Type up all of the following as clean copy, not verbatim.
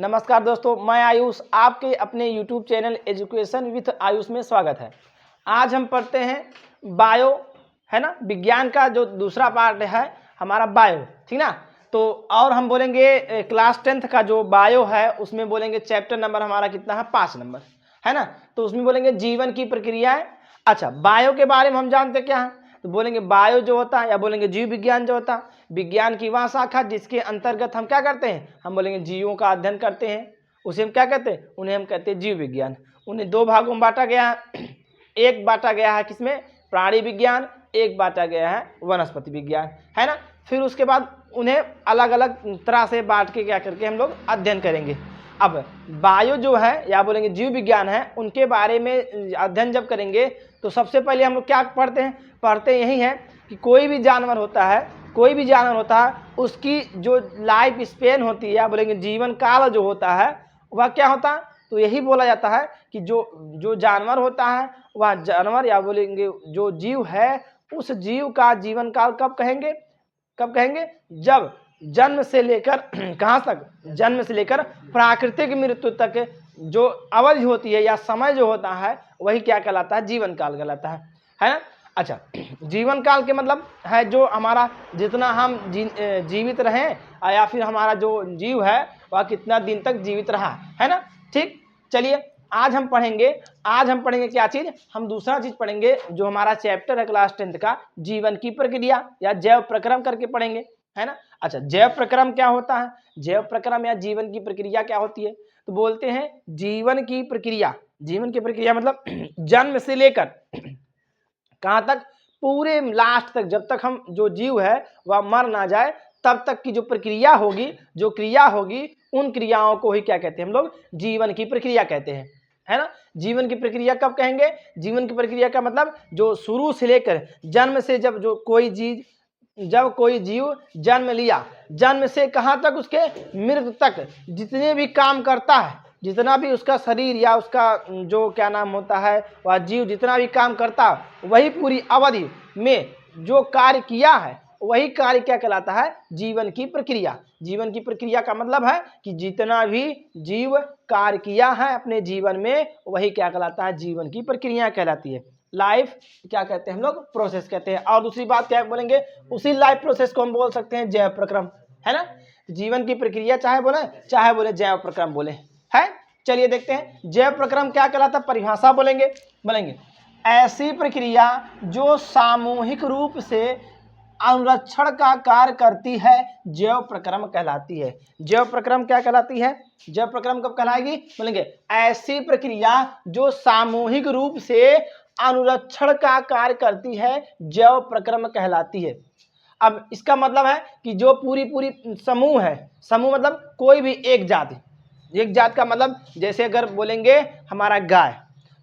नमस्कार दोस्तों, मैं आयुष आपके अपने YouTube channel education with Ayush में स्वागत है। आज हम पढ़ते हैं बायो, है ना, विज्ञान का जो दूसरा पार्ट है हमारा बायो, ठीक ना। तो और हम बोलेंगे क्लास 10th का जो बायो है उसमें बोलेंगे चैप्टर नंबर हमारा कितना है, 5 नंबर, है ना। तो उसमें बोलेंगे जीवन की प्रक्रियाएं। अच्छा, बायो के बारे में हम जानते क्या है, तो बोलेंगे बायो जो होता है या बोलेंगे जीव विज्ञान जो होता है, विज्ञान की वह शाखा जिसके अंतर्गत हम क्या करते हैं, हम बोलेंगे जीवों का अध्ययन करते हैं, उसे हम क्या कहते हैं, उन्हें हम कहते हैं जीव विज्ञान। उन्हें दो भागों में बांटा गया है। एक बांटा गया है किसमें, प्राणी विज्ञान, एक बांटा गया है वनस्पति विज्ञान, है ना। फिर उसके बाद उन्हें अलग अलग तरह से बांट के क्या करके हम लोग अध्ययन करेंगे। अब बायो जो है या बोलेंगे जीव विज्ञान है, उनके बारे में अध्ययन जब करेंगे तो सबसे पहले हम लोग क्या पढ़ते हैं, पढ़ते यही है कि कोई भी जानवर होता है उसकी जो लाइफ स्पेन होती है या बोलेंगे जीवन काल जो होता है वह क्या होता है, तो यही बोला जाता है कि जो जानवर होता है वह जानवर या बोलेंगे जो जीव है उस जीव का जीवन काल कब कहेंगे, जब जन्म से लेकर कहाँ तक, जन्म से लेकर प्राकृतिक मृत्यु तक जो अवधि होती है या समय जो होता है वही क्या कहलाता है, जीवन काल कहलाता है ना। अच्छा, जीवन काल के मतलब है जो हमारा जितना हम जीवित रहें या फिर हमारा जो जीव है वह कितना दिन तक जीवित रहा, है ना। ठीक, चलिए आज हम पढ़ेंगे क्या चीज़, हम दूसरा चीज़ पढ़ेंगे जो हमारा चैप्टर है क्लास 10th का, जीवन की प्रक्रिया या जैव प्रक्रम करके पढ़ेंगे, है ना। अच्छा, जैव प्रक्रम क्या होता है, जैव प्रक्रम या जीवन की प्रक्रिया क्या होती है, तो बोलते हैं जीवन की प्रक्रिया मतलब जन्म से लेकर कहाँ तक, पूरे लास्ट तक, जब तक हम जो जीव है वह मर ना जाए तब तक की जो प्रक्रिया होगी, जो क्रिया होगी, उन क्रियाओं को ही क्या कहते हैं हम लोग, जीवन की प्रक्रिया कहते हैं, है ना। जीवन की प्रक्रिया कब कहेंगे, जीवन की प्रक्रिया का मतलब जो शुरू से लेकर जन्म से जब कोई जीव जन्म लिया, जन्म से कहाँ तक उसके मृत्यु तक जितने भी काम करता है, जितना भी उसका शरीर या उसका जो क्या नाम होता है वह जीव जितना भी काम करता है वही पूरी अवधि में जो कार्य किया है वही कार्य क्या कहलाता है, जीवन की प्रक्रिया। जीवन की प्रक्रिया का मतलब है कि जितना भी जीव कार्य किया है अपने जीवन में वही क्या कहलाता है, जीवन की प्रक्रिया कहलाती है। लाइफ क्या कहते हैं हम लोग, प्रोसेस कहते हैं। और दूसरी बात क्या बोलेंगे, उसी लाइफ प्रोसेस को हम बोल सकते हैं जैव प्रक्रम, है ना। जीवन की प्रक्रिया चाहे बोले जैव प्रक्रम बोले, है। चलिए देखते हैं जैव प्रक्रम क्या कहलाता है, परिभाषा बोलेंगे ऐसी प्रक्रिया जो सामूहिक रूप से अनुरक्षण का कार्य करती है जैव प्रक्रम कहलाती है। जैव प्रक्रम क्या कहलाती है, जैव प्रक्रम कब कहलाएगी, बोलेंगे ऐसी प्रक्रिया जो सामूहिक रूप से अनुरक्षण का कार्य करती है जैव प्रक्रम कहलाती है। अब इसका मतलब है कि जो पूरी समूह है, समूह मतलब कोई भी एक जात का मतलब जैसे अगर बोलेंगे हमारा गाय,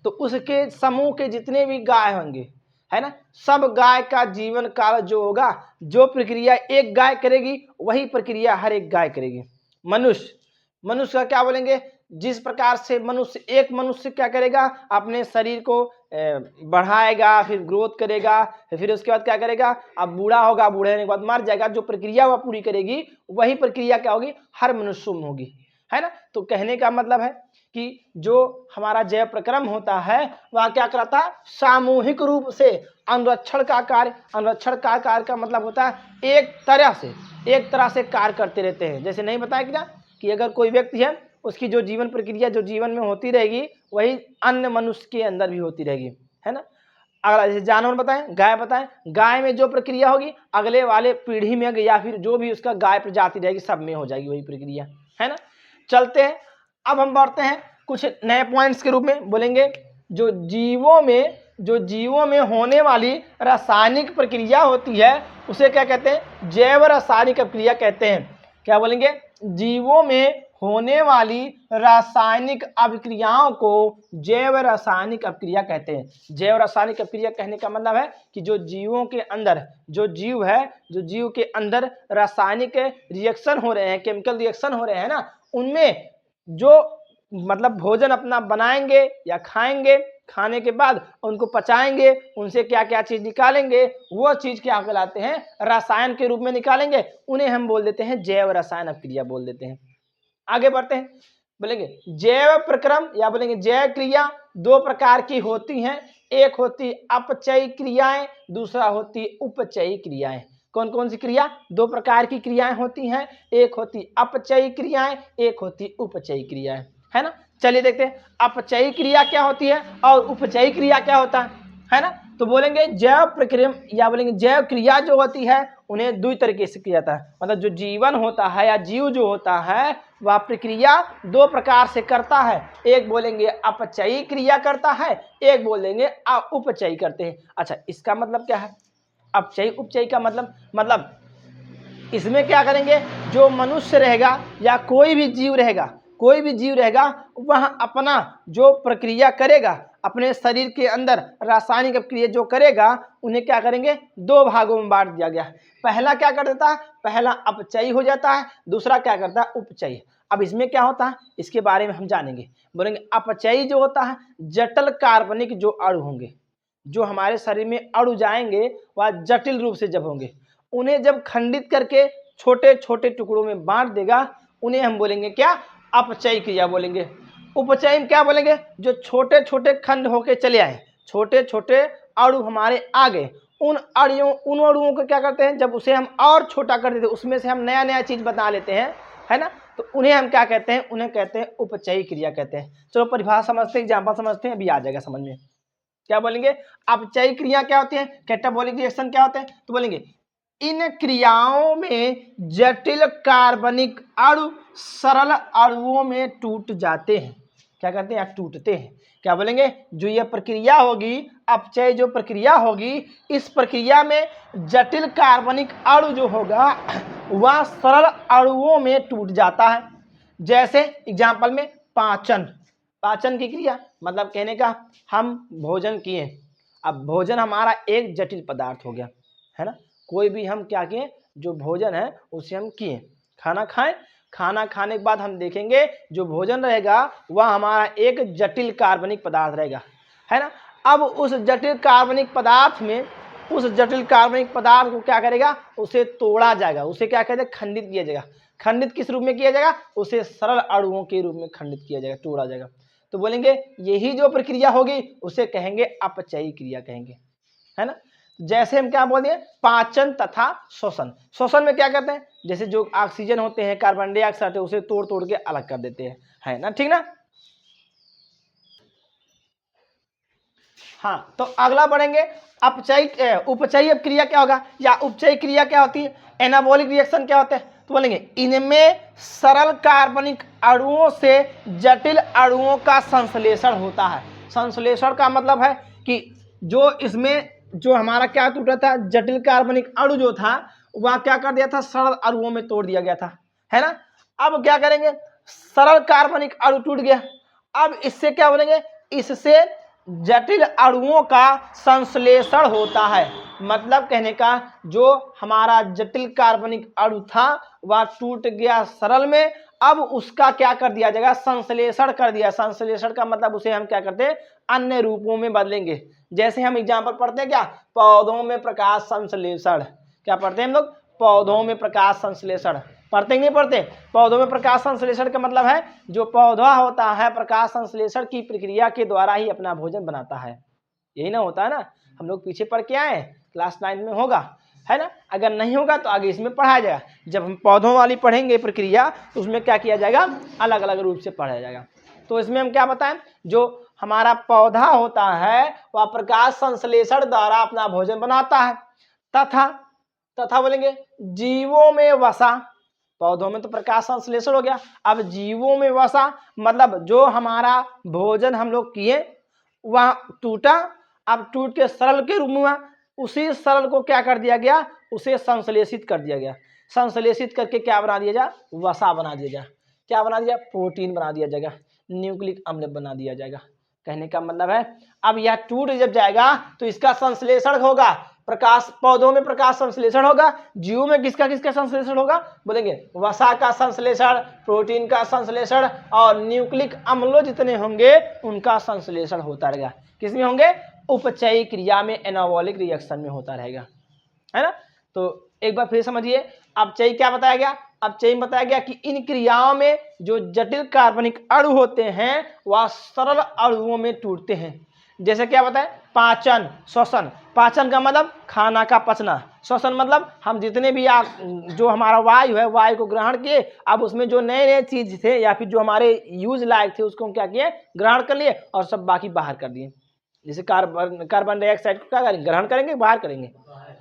तो उसके समूह के जितने भी गाय होंगे, है ना, सब गाय का जीवन काल जो होगा, जो प्रक्रिया एक गाय करेगी वही प्रक्रिया हर एक गाय करेगी। मनुष्य का क्या बोलेंगे, जिस प्रकार से एक मनुष्य क्या करेगा, अपने शरीर को बढ़ाएगा, फिर ग्रोथ करेगा, फिर उसके बाद क्या करेगा, अब बूढ़ा होगा, बूढ़े होने के बाद मर जाएगा, जो प्रक्रिया वह पूरी करेगी वही प्रक्रिया क्या होगी, हर मनुष्य में होगी, है ना। तो कहने का मतलब है कि जो हमारा जैव प्रक्रम होता है वह क्या करता है, सामूहिक रूप से अनुरक्षण का कार्य का मतलब होता है एक तरह से कार्य करते रहते हैं। जैसे नहीं बताया क्या कि अगर कोई व्यक्ति है उसकी जो जीवन प्रक्रिया जो जीवन में होती रहेगी वही अन्य मनुष्य के अंदर भी होती रहेगी, है ना। अगला जैसे जानवर बताएं, गाय में जो प्रक्रिया होगी अगले वाले पीढ़ी में या फिर जो भी उसका गाय प्रजाति रहेगी सब में हो जाएगी वही प्रक्रिया, है ना। चलते हैं, अब हम बढ़ते हैं कुछ नए पॉइंट्स के रूप में, बोलेंगे जो जीवों में होने वाली रासायनिक प्रक्रिया होती है उसे क्या कहते हैं, जैव रासायनिक प्रक्रिया कहते हैं। क्या बोलेंगे, जीवों में होने वाली रासायनिक अभिक्रियाओं को जैव रासायनिक अभिक्रिया कहते हैं। जैव रासायनिक अभिक्रिया कहने का मतलब है कि जो जीव के अंदर रासायनिक रिएक्शन हो रहे हैं, केमिकल रिएक्शन हो रहे हैं ना, उनमें जो मतलब भोजन अपना बनाएंगे या खाएंगे, खाने के बाद उनको पचाएंगे, उनसे क्या क्या चीज निकालेंगे, वो चीज क्या कहलाते हैं, रसायन के रूप में निकालेंगे, उन्हें हम बोल देते हैं जैव रसायन अभिक्रिया बोल देते हैं। आगे बढ़ते हैं, बोलेंगे जैव प्रक्रम या बोलेंगे जैव क्रिया दो प्रकार की होती हैं, एक होती अपचयी क्रियाएं, दूसरा होती उपचयी क्रियाएं। कौन कौन सी क्रिया? दो प्रकार की क्रियाएं होती हैं, एक होती अपचयी क्रियाएं, एक होती उपचयी क्रियाएं, है ना। चलिए देखते हैं अपचयी क्रिया क्या होती है और उपचयी क्रिया क्या होता है ना। तो बोलेंगे जैव प्रक्रिया या बोलेंगे जैव क्रिया जो होती है उन्हें दो तरीके से किया जाता है, मतलब जो जीवन होता है या जीव जो होता है वह प्रक्रिया दो प्रकार से करता है, एक बोलेंगे अपचयी क्रिया करता है, एक बोलेंगे उपचयी करते हैं। अच्छा, इसका मतलब क्या है? अपचयी उपचयी का मतलब इसमें क्या करेंगे, जो मनुष्य रहेगा या कोई भी जीव रहेगा वह अपना जो प्रक्रिया करेगा अपने शरीर के अंदर रासायनिक क्रिया जो करेगा उन्हें क्या करेंगे, दो भागों में बांट दिया गया। पहला क्या कर देता है, पहला अपचयी हो जाता है, दूसरा क्या करता है, उपचयी। अब इसमें क्या होता है इसके बारे में हम जानेंगे। बोलेंगे अपचयी जो होता है जटिल कार्बनिक जो अणु होंगे, जो हमारे शरीर में अणु जाएंगे वह जटिल रूप से जब होंगे, उन्हें जब खंडित करके छोटे छोटे टुकड़ों में बांट देगा उन्हें हम बोलेंगे क्या, अपचयी क्रिया बोलेंगे। उपचयी में क्या बोलेंगे, जो छोटे छोटे खंड होके चले आए, छोटे छोटे अणु हमारे आ गए, उन अणुओं को क्या करते हैं, जब उसे हम और छोटा कर देते हैं उसमें से हम नया नया चीज बना लेते हैं, है ना, तो उन्हें हम क्या कहते हैं, उन्हें कहते हैं उपचयी क्रिया कहते हैं। चलो परिभाषा समझते हैं, एग्जाम्पल समझते हैं, अभी आ जाएगा समझ में। क्या बोलेंगे, अपचयी क्रिया क्या होती है, कैटाबॉलिक रिएक्शन क्या होते हैं, तो बोलेंगे इन क्रियाओं में जटिल कार्बनिक अणु सरल अणुओं में टूट जाते हैं। क्या करते हैं, टूटते हैं। क्या बोलेंगे, जो यह प्रक्रिया होगी अपचय जो प्रक्रिया होगी, इस प्रक्रिया में जटिल कार्बनिक अणु जो होगा वह सरल अणुओं में टूट जाता है। जैसे एग्जाम्पल में पाचन की क्रिया, मतलब कहने का हम भोजन किए, अब भोजन हमारा एक जटिल पदार्थ हो गया, है ना। कोई भी हम क्या किए, जो भोजन है उसे हम किए, खाना खाएं, खाना खाने के बाद हम देखेंगे जो भोजन रहेगा वह हमारा एक जटिल कार्बनिक पदार्थ रहेगा, है ना। अब उस जटिल कार्बनिक पदार्थ में उस जटिल कार्बनिक पदार्थ को क्या करेगा, उसे तोड़ा जाएगा, उसे क्या कहते हैं, खंडित किया जाएगा। खंडित किस रूप में किया जाएगा, उसे सरल अणुओं के रूप में खंडित किया जाएगा, तोड़ा जाएगा। तो बोलेंगे यही जो प्रक्रिया होगी उसे कहेंगे अपचयी क्रिया कहेंगे, है ना। जैसे हम क्या बोल दिए, पाचन तथा श्वसन। श्वसन में क्या करते हैं, जैसे जो ऑक्सीजन होते हैं, कार्बन डाइऑक्साइड उसे तोड़ तोड़ के अलग कर देते हैं, है ना, ठीक ना। हाँ, तो अगला बढ़ेंगे अपचयी उपचयी क्रिया क्या होगा या उपचयी क्रिया क्या होती है, एनाबॉलिक रिएक्शन क्या होते हैं, तो बोलेंगे इनमें सरल कार्बनिक अणुओं से जटिल अणुओं का संश्लेषण होता है। संश्लेषण का मतलब है कि जो इसमें जो हमारा क्या टूटा था, जटिल कार्बनिक अणु जो था वह क्या कर दिया था, सरल अणुओं में तोड़ दिया गया था, है ना। अब क्या करेंगे, सरल कार्बनिक अणु टूट गया, अब इससे क्या बोलेंगे, इससे जटिल अणुओं का संश्लेषण होता है। मतलब कहने का जो हमारा जटिल कार्बनिक अणु था वह टूट गया सरल में, अब उसका क्या कर दिया जाएगा, संश्लेषण कर दिया। संश्लेषण का मतलब उसे हम क्या करते हैं, अन्य रूपों में बदलेंगे। जैसे हम एग्जाम्पल पढ़ते हैं क्या, पौधों में प्रकाश संश्लेषण, क्या पढ़ते हैं हम लोग, पौधों में प्रकाश संश्लेषण पढ़ते ही नहीं पढ़ते। पौधों में प्रकाश संश्लेषण का मतलब है जो पौधा होता है प्रकाश संश्लेषण की प्रक्रिया के द्वारा ही अपना भोजन बनाता है, यही ना होता है ना। हम लोग पीछे पढ़ के आए, क्लास 9 में होगा, है ना। अगर नहीं होगा तो आगे इसमें पढ़ाया जाएगा। जब हम पौधों वाली पढ़ेंगे प्रक्रिया तो उसमें क्या किया जाएगा, अलग अलग रूप से पढ़ाया जाएगा। तो इसमें हम क्या बताएं, जो हमारा पौधा होता है वह प्रकाश संश्लेषण द्वारा अपना भोजन बनाता है। तथा बोलेंगे जीवों में वसा, पौधों में तो प्रकाश संश्लेषण हो गया, अब जीवों में वसा मतलब जो हमारा भोजन हम लोग किए वह टूटा, अब टूट के सरल के रूप में, उसी सरल को क्या कर दिया गया, उसे संश्लेषित कर दिया गया। संश्लेषित करके क्या बना दिया जाए, वसा बना दिया जाए। क्या बना दिया, प्रोटीन बना दिया जाएगा, न्यूक्लिक अम्ल बना दिया जाएगा। कहने का मतलब है अब यह टूट जब जाएगा तो इसका संश्लेषण होगा, प्रकाश पौधों में प्रकाश संश्लेषण होगा, जीव में किसका किसका संश्लेषण होगा, बोलेंगे वसा का संश्लेषण, प्रोटीन का संश्लेषण और न्यूक्लिक अम्लों जितने होंगे उनका संश्लेषण होता रहेगा। किसमें होंगे, उपचयी क्रिया में, एनाबॉलिक रिएक्शन में होता रहेगा, है ना। तो एक बार फिर समझिए, अपचयी क्या बताया गया, अब चाहिए बताया गया कि इन क्रियाओं में जो जटिल कार्बनिक अणु होते हैं वह सरल अणुओं में टूटते हैं। जैसे क्या बताए, पाचन, श्वसन। पाचन का मतलब खाना का पचना, श्वसन मतलब हम जितने भी जो हमारा वायु है, वायु को ग्रहण किए, अब उसमें जो नए नए चीज थे या फिर जो हमारे यूज लायक थे उसको हम क्या किए, ग्रहण कर लिए और सब बाकी बाहर कर दिए। जैसे कार्बन डाइऑक्साइड को क्या करेंगे, ग्रहण करेंगे, बाहर करेंगे,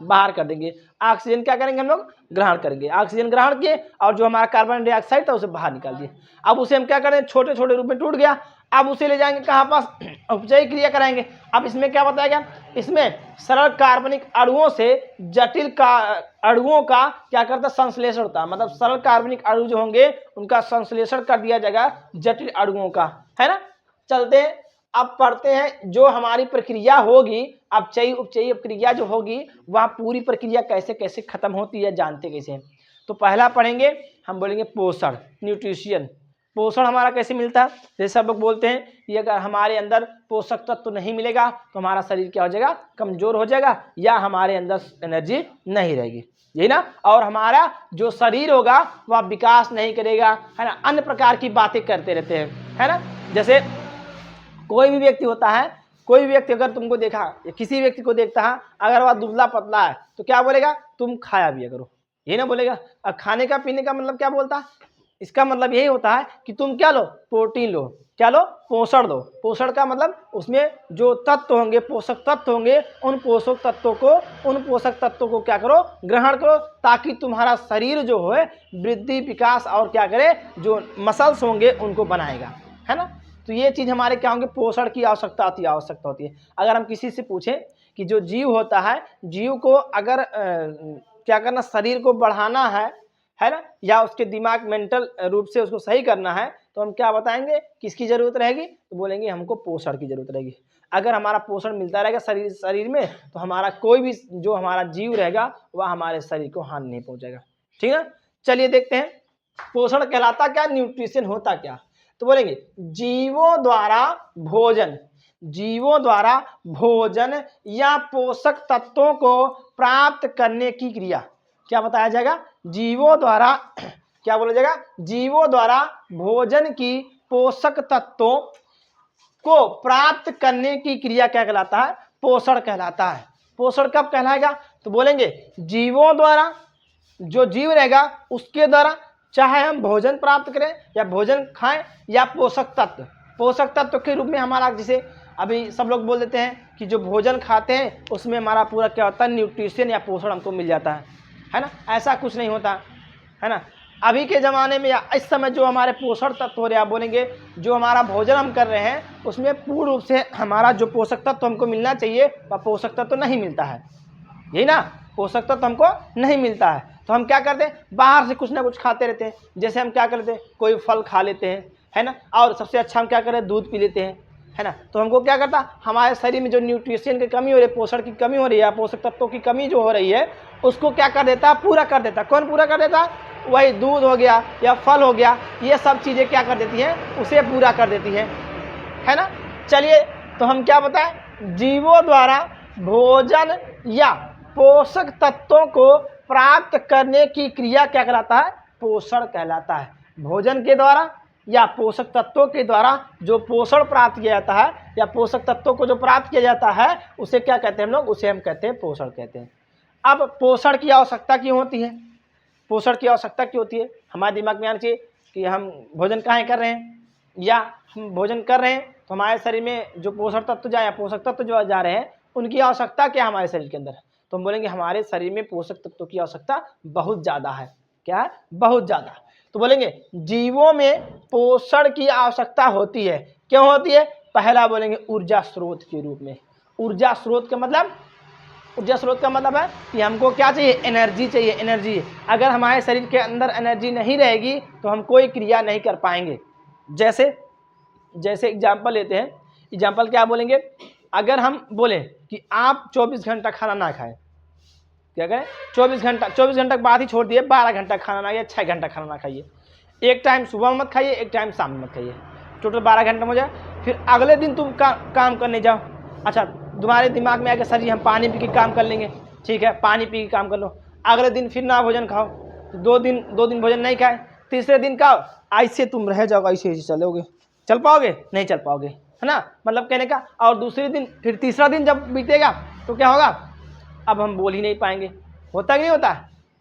बाहर कर देंगे। ऑक्सीजन क्या करेंगे हम लोग, ग्रहण करेंगे, ऑक्सीजन ग्रहण किए और जो हमारा कार्बन डाइऑक्साइड था उसे बाहर निकाल दिए। अब उसे हम क्या करें, छोटे छोटे रूप में टूट गया, अब उसे ले जाएंगे कहाँ पास, उपचयी क्रिया कराएंगे। अब इसमें क्या बताया गया, इसमें सरल कार्बनिक अणुओं से जटिल अणुओं का क्या करता है, संश्लेषण होता है। मतलब सरल कार्बनिक अणु जो होंगे उनका संश्लेषण कर दिया जाएगा जटिल अणुओं का, है ना। चलते हैं, अब पढ़ते हैं जो हमारी प्रक्रिया होगी, अपचयी उपचयी प्रक्रिया जो होगी वह पूरी प्रक्रिया कैसे कैसे खत्म होती है, जानते कैसे हैं। तो पहला पढ़ेंगे, हम बोलेंगे पोषण, न्यूट्रिशन। पोषण हमारा कैसे मिलता है, जैसे सब लोग बोलते हैं कि अगर हमारे अंदर पोषक तत्व तो नहीं मिलेगा तो हमारा शरीर क्या हो जाएगा, कमजोर हो जाएगा, या हमारे अंदर एनर्जी नहीं रहेगी, यही ना। और हमारा जो शरीर होगा वह विकास नहीं करेगा, है ना। अन्य प्रकार की बातें करते रहते हैं, है ना। जैसे कोई भी व्यक्ति होता है, कोई भी व्यक्ति अगर तुमको देखा, किसी व्यक्ति को देखता है, अगर वह दुबला पतला है तो क्या बोलेगा, तुम खाया पिया करो, ये ना बोलेगा। और खाने का पीने का मतलब क्या बोलता है, इसका मतलब यही होता है कि तुम क्या लो, प्रोटीन लो, क्या लो, पोषण दो। पोषण का मतलब उसमें जो तत्व होंगे, पोषक तत्व होंगे, उन पोषक तत्वों को क्या करो, ग्रहण करो, ताकि तुम्हारा शरीर जो है वृद्धि विकास और क्या करे, जो मसल्स होंगे उनको बनाएगा, है ना। तो ये चीज़ हमारे क्या होंगे, पोषण की आवश्यकता होती है। अगर हम किसी से पूछें कि जो जीव होता है, जीव को अगर क्या करना, शरीर को बढ़ाना है ना, या उसके दिमाग मेंटल रूप से उसको सही करना है, तो हम क्या बताएंगे, किसकी जरूरत रहेगी, तो बोलेंगे हमको पोषण की जरूरत रहेगी। अगर हमारा पोषण मिलता रहेगा शरीर में, तो हमारा कोई भी जो हमारा जीव रहेगा वह हमारे शरीर को हानि नहीं पहुंचाएगा, ठीक है। चलिए देखते हैं पोषण कहलाता क्या, न्यूट्रिशन होता क्या। तो बोलेंगे जीवों द्वारा भोजन या पोषक तत्वों को प्राप्त करने की क्रिया, क्या बताया जाएगा, जीवों द्वारा क्या बोला जाएगा, जीवों द्वारा भोजन की पोषक तत्वों को प्राप्त करने की क्रिया क्या कहलाता है, पोषण कहलाता है। पोषण कब कहलाएगा, तो बोलेंगे जीवों द्वारा, जो जीव रहेगा उसके द्वारा, चाहे हम भोजन प्राप्त करें या भोजन खाएं, या पोषक तत्व के रूप में हमारा, जैसे अभी सब लोग बोल देते हैं कि जो भोजन खाते हैं उसमें हमारा पूरा क्या होता है, न्यूट्रिशन या पोषण हमको मिल जाता है ना। ऐसा कुछ नहीं होता, है ना। अभी के ज़माने में या इस समय जो हमारे पोषण तत्व हो रहे हैं, बोलेंगे जो हमारा भोजन हम कर रहे हैं उसमें पूर्ण रूप से हमारा जो पोषक तत्व हमको मिलना चाहिए वह पोषक तत्व नहीं मिलता है, यही ना, पोषक तत्व हमको नहीं मिलता है। तो हम क्या करते हैं, बाहर से कुछ ना कुछ खाते रहते हैं। जैसे हम क्या करते हैं, कोई फल खा लेते हैं, है ना, और सबसे अच्छा हम क्या करें, दूध पी लेते हैं, है ना। तो हमको क्या करता, हमारे शरीर में जो न्यूट्रिशन की कमी हो रही है, पोषण की कमी हो रही है, पोषक तत्वों की कमी जो हो रही है, उसको क्या कर देता है, पूरा कर देता है। कौन पूरा कर देता है, वही दूध हो गया या फल हो गया, ये सब चीज़ें क्या कर देती हैं, उसे पूरा कर देती है ना। चलिए तो हम क्या बताएं, जीवों द्वारा भोजन या पोषक तत्वों को प्राप्त करने की क्रिया क्या कहलाता है, पोषण कहलाता है। भोजन के द्वारा या पोषक तत्वों के द्वारा जो पोषण प्राप्त किया जाता है, या पोषक तत्वों को जो प्राप्त किया जाता है, उसे क्या कहते हैं हम लोग, उसे हम कहते हैं पोषण कहते हैं। अब पोषण की आवश्यकता क्यों होती है, पोषण की आवश्यकता क्यों होती है, हमारे दिमाग में आना चाहिए कि हम भोजन काहे कर रहे हैं, या हम भोजन कर रहे हैं तो हमारे शरीर में जो पोषण तत्व या पोषक तत्व जो जा रहे हैं उनकी आवश्यकता क्या है हमारे शरीर के अंदर। तो हम बोलेंगे हमारे शरीर में पोषक तत्वों की आवश्यकता बहुत ज़्यादा है, क्या है, बहुत ज़्यादा। तो बोलेंगे जीवों में पोषण की आवश्यकता होती है, क्यों होती है, पहला बोलेंगे ऊर्जा स्रोत के रूप में। ऊर्जा स्रोत का मतलब है कि हमको क्या चाहिए, एनर्जी चाहिए, एनर्जी। अगर हमारे शरीर के अंदर एनर्जी नहीं रहेगी तो हम कोई क्रिया नहीं कर पाएंगे। जैसे एग्जाम्पल लेते हैं, एग्जाम्पल क्या बोलेंगे, अगर हम बोलें कि आप 24 घंटा खाना ना खाएं, क्या करें, 24 घंटा बाद ही छोड़ दिए, 12 घंटा खाना ना खाइए, 6 घंटा खाना ना खाइए, एक टाइम सुबह मत खाइए, एक टाइम शाम में मत खाइए, टोटल 12 घंटा हो जाए। फिर अगले दिन तुम काम करने जाओ, अच्छा तुम्हारे दिमाग में आएगा सर जी हम पानी पी के काम कर लेंगे, ठीक है, पानी पी के काम कर लो। अगले दिन फिर ना भोजन खाओ, तो 2 दिन भोजन नहीं खाए, तीसरे दिन का ऐसे तुम रह जाओगे, ऐसे ऐसे चलोगे, चल पाओगे? नहीं चल पाओगे, है ना, मतलब कहने का। और दूसरे दिन, फिर तीसरा दिन जब बीतेगा तो क्या होगा, अब हम बोल ही नहीं पाएंगे। होता कि नहीं होता,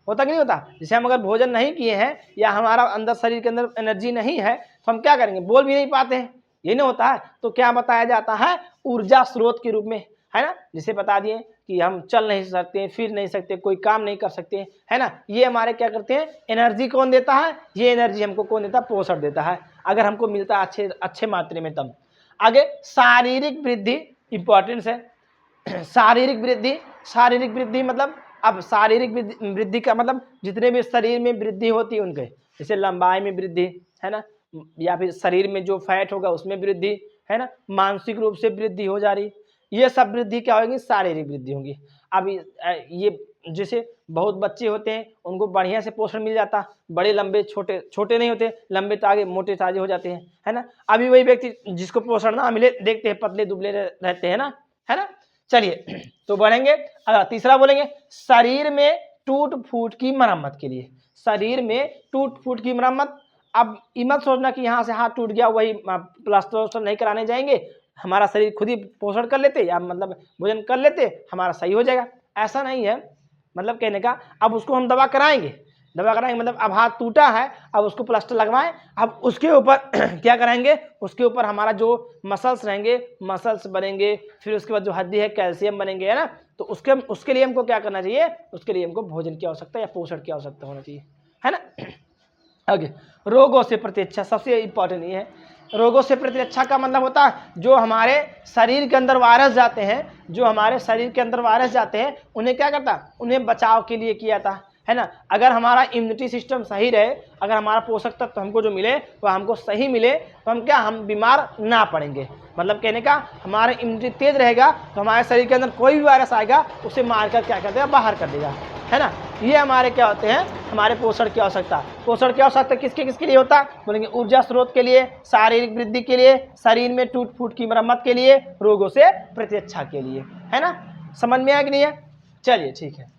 होता कि नहीं होता? जैसे हम अगर भोजन नहीं किए हैं या हमारा अंदर शरीर के अंदर एनर्जी नहीं है तो हम क्या करेंगे, बोल भी नहीं पाते हैं, ये नहीं होता है। तो क्या बताया जाता है, ऊर्जा स्रोत के रूप में, है ना, जिसे बता दिए कि हम चल नहीं सकते, फिर नहीं सकते, कोई काम नहीं कर सकते, है ना, ये हमारे क्या करते हैं, एनर्जी कौन देता है, ये एनर्जी हमको कौन देता है, पोषण देता है, अगर हमको मिलता है अच्छे मात्रे में तब। आगे शारीरिक वृद्धि इंपॉर्टेंस है। शारीरिक वृद्धि मतलब, अब शारीरिक वृद्धि का मतलब जितने भी शरीर में वृद्धि होती है उनके, जैसे लंबाई में वृद्धि, है ना, या फिर शरीर में जो फैट होगा उसमें वृद्धि, है ना, मानसिक रूप से वृद्धि हो जा रही, ये सब वृद्धि क्या होगी, शारीरिक वृद्धि होगी। अब ये जैसे बहुत बच्चे होते हैं उनको बढ़िया से पोषण मिल जाता, बड़े लंबे छोटे नहीं होते, लंबे ताजे मोटे ताजे हो जाते हैं, है ना। अभी वही व्यक्ति जिसको पोषण ना मिले, देखते हैं पतले दुबले रहते हैं ना, है ना। चलिए तो बढ़ेंगे, अगर तीसरा बोलेंगे, शरीर में टूट फूट की मरम्मत के लिए, शरीर में टूट फूट की मरम्मत। अब ये मत सोचना कि यहाँ से हाथ टूट गया वही प्लास्टर वस्टर नहीं कराने जाएंगे, हमारा शरीर खुद ही पोषण कर लेते या मतलब भोजन कर लेते, हमारा सही हो जाएगा, ऐसा नहीं है। मतलब कहने का, अब उसको हम दवा कराएंगे मतलब अब हाथ टूटा है, अब उसको प्लास्टर लगवाएं, अब उसके ऊपर क्या कराएंगे, उसके ऊपर हमारा जो मसल्स रहेंगे, मसल्स बनेंगे, फिर उसके बाद जो हड्डी है कैल्शियम बनेंगे, है ना। तो उसके लिए हमको क्या करना चाहिए, उसके लिए हमको भोजन की आवश्यकता या पोषण की आवश्यकता होना चाहिए, है ना। आगे रोगों से प्रतिरक्षा, सबसे इंपॉर्टेंट ये है। रोगों से प्रतिरक्षा का मतलब होता है जो हमारे शरीर के अंदर वायरस जाते हैं, जो हमारे शरीर के अंदर वायरस जाते हैं उन्हें क्या करता, उन्हें बचाव के लिए किया था, है ना। अगर हमारा इम्यूनिटी सिस्टम सही रहे, अगर हमारा पोषक तत्व हमको जो मिले वह हमको सही मिले, तो हम क्या, हम बीमार ना पड़ेंगे। मतलब कहने का, हमारा इम्यूनिटी तेज रहेगा तो हमारे शरीर के अंदर कोई भी वायरस आएगा उसे मारकर क्या कर देगा, बाहर कर देगा, है ना। ये हमारे क्या होते हैं, हमारे पोषण की आवश्यकता। पोषण की आवश्यकता किसके लिए होता है, बोलेंगे ऊर्जा स्रोत के लिए, शारीरिक वृद्धि के लिए, शरीर में टूट फूट की मरम्मत के लिए, रोगों से प्रतिरक्षा के लिए, है ना। समझ में आया कि नहीं है? चलिए ठीक है।